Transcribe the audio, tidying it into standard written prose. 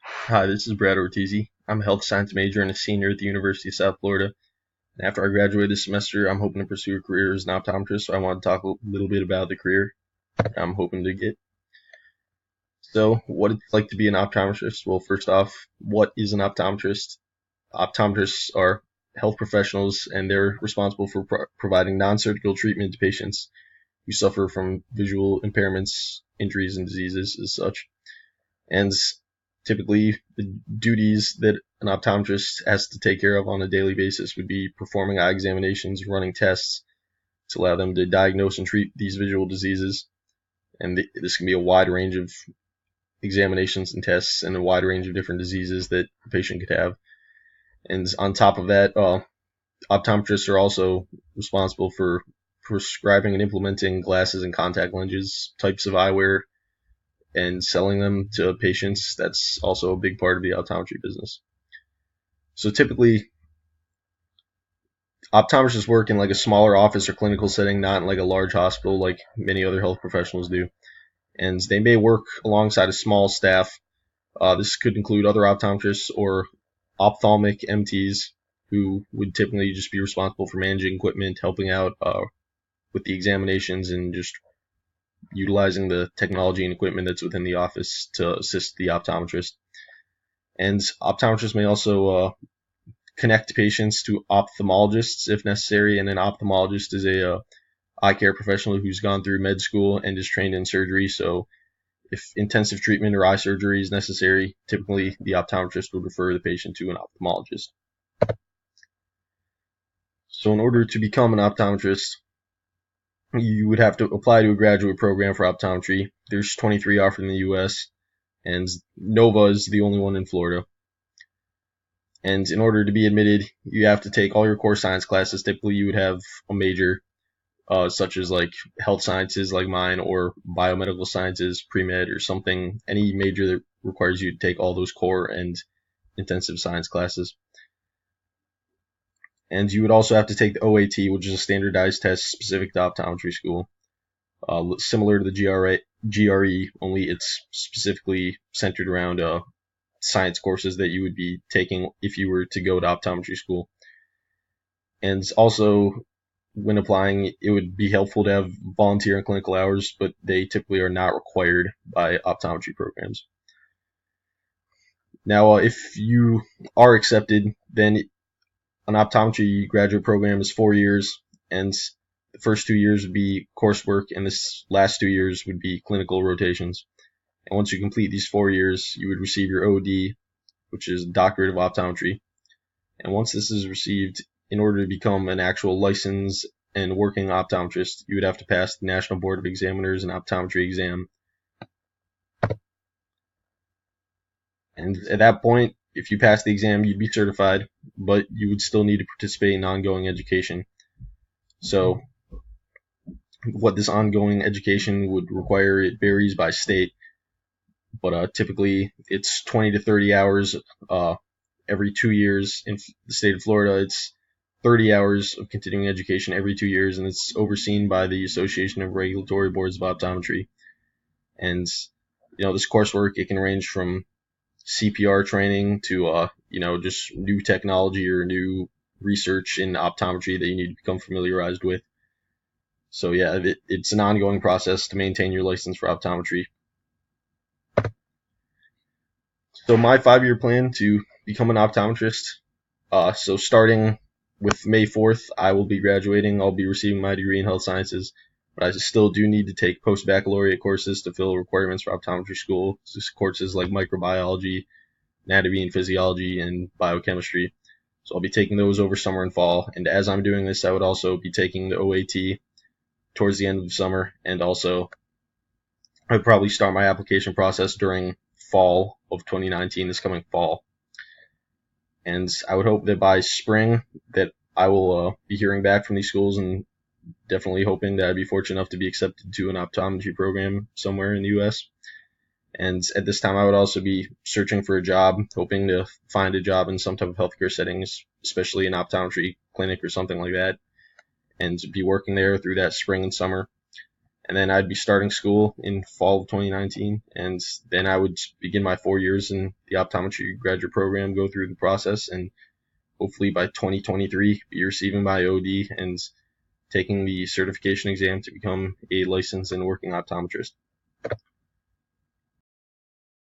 Hi, this is Brad Ortiz. I'm a health science major and a senior at the University of South Florida. And after I graduate this semester, I'm hoping to pursue a career as an optometrist. So I want to talk a little bit about the career I'm hoping to get. So, what it's like to be an optometrist? Well, first off, what is an optometrist? Optometrists are health professionals, and they're responsible for providing non-surgical treatment to patients who suffer from visual impairments, injuries, and diseases as such. And typically, the duties that an optometrist has to take care of on a daily basis would be performing eye examinations, running tests to allow them to diagnose and treat these visual diseases. And this can be a wide range of examinations and tests and a wide range of different diseases that a patient could have. And on top of that, optometrists are also responsible for prescribing and implementing glasses and contact lenses, types of eyewear, and selling them to patients. That's also a big part of the optometry business. So typically, optometrists work in like a smaller office or clinical setting, not in like a large hospital like many other health professionals do. And they may work alongside a small staff. This could include other optometrists or ophthalmic MTs who would typically just be responsible for managing equipment, helping out with the examinations, and just utilizing the technology and equipment that's within the office to assist the optometrist. And optometrists may also connect patients to ophthalmologists if necessary, and an ophthalmologist is a eye care professional who's gone through med school and is trained in surgery. So if intensive treatment or eye surgery is necessary, typically the optometrist would refer the patient to an ophthalmologist. So in order to become an optometrist, you would have to apply to a graduate program for optometry. There's 23 offered in the US, and Nova is the only one in Florida. And in order to be admitted, you have to take all your core science classes. Typically, you would have a major such as like health sciences like mine, or biomedical sciences, pre-med, or something, any major that requires you to take all those core and intensive science classes. And you would also have to take the OAT, which is a standardized test specific to optometry school, similar to the GRE, only it's specifically centered around science courses that you would be taking if you were to go to optometry school. And also, when applying, it would be helpful to have volunteer and clinical hours, but they typically are not required by optometry programs. Now, if you are accepted, then an optometry graduate program is 4 years, and the first 2 years would be coursework, and this last 2 years would be clinical rotations. And once you complete these 4 years, you would receive your OD, which is Doctorate of Optometry. And once this is received, in order to become an actual licensed and working optometrist, you would have to pass the National Board of Examiners and Optometry exam. And at that point, if you pass the exam, you'd be certified, but you would still need to participate in ongoing education. So what this ongoing education would require, it varies by state, but typically it's 20 to 30 hours every 2 years. In the state of Florida, it's 30 hours of continuing education every 2 years, and it's overseen by the Association of Regulatory Boards of Optometry. And this coursework, it can range from CPR training to just new technology or new research in optometry that you need to become familiarized with. So yeah, it's an ongoing process to maintain your license for optometry. So my 5-year plan to become an optometrist. So starting with May 4th, I will be graduating. I'll be receiving my degree in health sciences, but I still do need to take post-baccalaureate courses to fill requirements for optometry school. Courses like microbiology, anatomy and physiology, and biochemistry. So I'll be taking those over summer and fall. And as I'm doing this, I would also be taking the OAT towards the end of the summer, and also I'd probably start my application process during fall of 2019, this coming fall. And I would hope that by spring that I will be hearing back from these schools, and definitely hoping that I'd be fortunate enough to be accepted to an optometry program somewhere in the U.S. And at this time, I would also be searching for a job, hoping to find a job in some type of healthcare settings, especially an optometry clinic or something like that, and be working there through that spring and summer. and then I'd be starting school in fall of 2019, and then I would begin my 4 years in the optometry graduate program, go through the process, and hopefully by 2023 be receiving my OD and taking the certification exam to become a licensed and working optometrist.